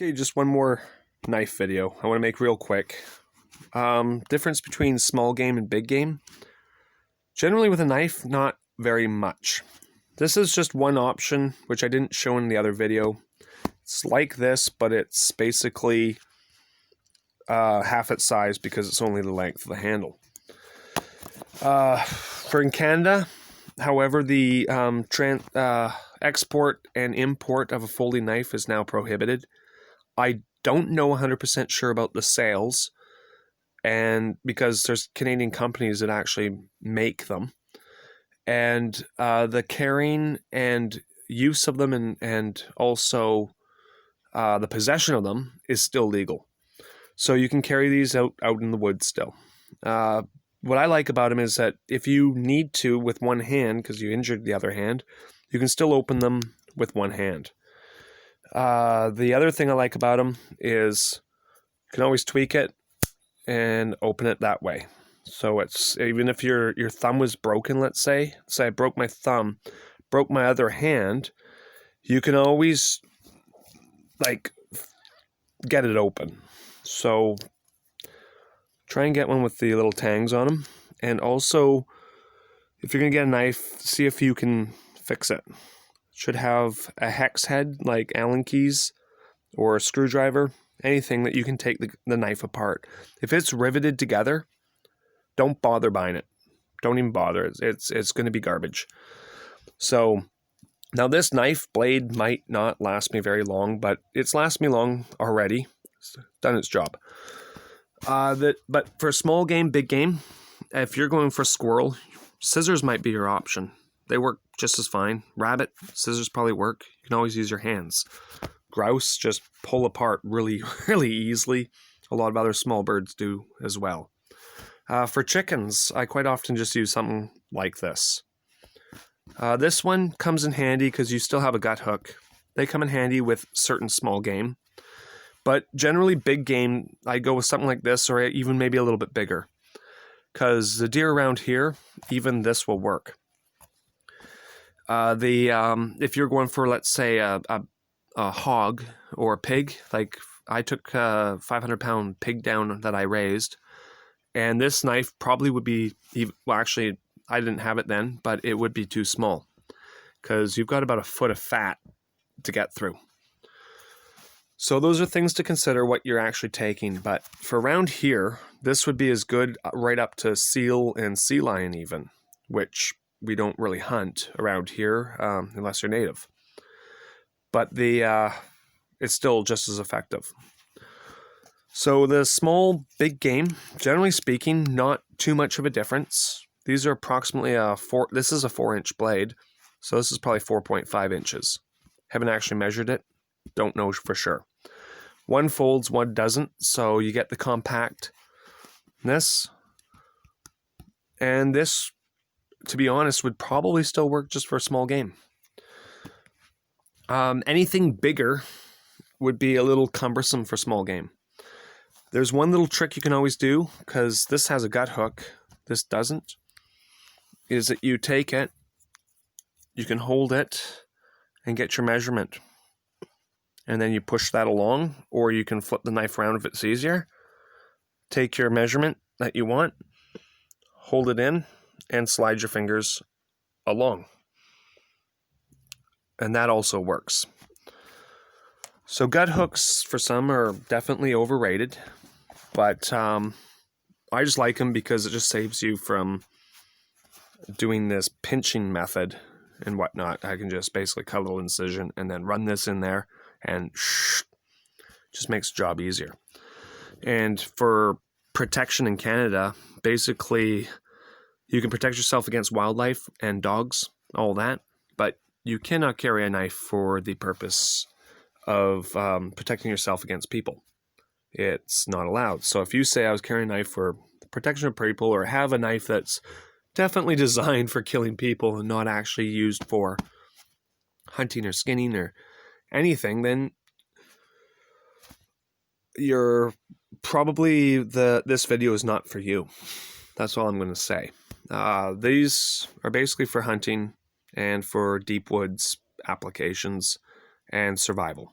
Okay, just one more knife video I want to make real quick. Difference between small game and big game. Generally with a knife, not very much. This is just one option, which I didn't show in the other video. It's like this, but it's basically half its size because it's only the length of the handle. For in Canada, however, the export and import of a folding knife is now prohibited. I don't know 100% sure about the sales, and because there's Canadian companies that actually make them, and the carrying and use of them and also the possession of them is still legal. So you can carry these out in the woods still. What I like about them is that if you need to with one hand, because you injured the other hand, you can still open them with one hand. The other thing I like about them is you can always tweak it and open it that way. So it's, even if your thumb was broken, let's say I broke my thumb, broke my other hand, you can always like get it open. So try and get one with the little tangs on them. And also, if you're gonna get a knife, see if you can fix it. Should have a hex head like Allen keys or a screwdriver, anything that you can take the knife apart. If it's riveted together, don't bother buying it. Don't even bother. It's going to be garbage. So now this knife blade might not last me very long, but it's lasted me long already. It's done its job. But for small game, big game, if you're going for squirrel, scissors might be your option. They work just as fine. Rabbit, scissors probably work. You can always use your hands. Grouse just pull apart really, really easily. A lot of other small birds do as well. For chickens, I quite often just use something like this. This one comes in handy because you still have a gut hook. They come in handy with certain small game. But generally big game, I go with something like this, or even maybe a little bit bigger. Because the deer around here, even this will work. If you're going for, let's say, a hog or a pig, like I took a 500-pound pig down that I raised, and this knife probably would be, well, actually, I didn't have it then, but it would be too small because you've got about a foot of fat to get through. So those are things to consider what you're actually taking. But for around here, this would be as good right up to seal and sea lion even, which we don't really hunt around here unless you're native. But it's still just as effective. So the small, big game, generally speaking, not too much of a difference. These are approximately this is a 4-inch blade, so this is probably 4.5 inches. Haven't actually measured it, don't know for sure. One folds, one doesn't, so you get the compactness. And this, to be honest, would probably still work just for a small game. Anything bigger would be a little cumbersome for small game. There's one little trick you can always do, because this has a gut hook, this doesn't, is that you take it, you can hold it, and get your measurement. And then you push that along, or you can flip the knife around if it's easier. Take your measurement that you want, hold it in, and slide your fingers along. And that also works. So gut hooks for some are definitely overrated, but I just like them because it just saves you from doing this pinching method and whatnot. I can just basically cut a little incision and then run this in there and just makes the job easier. And for protection in Canada, basically you can protect yourself against wildlife and dogs, all that, but you cannot carry a knife for the purpose of protecting yourself against people. It's not allowed. So if you say I was carrying a knife for the protection of people, or have a knife that's definitely designed for killing people and not actually used for hunting or skinning or anything, then you're probably, this video is not for you. That's all I'm going to say. These are basically for hunting and for deep woods applications and survival.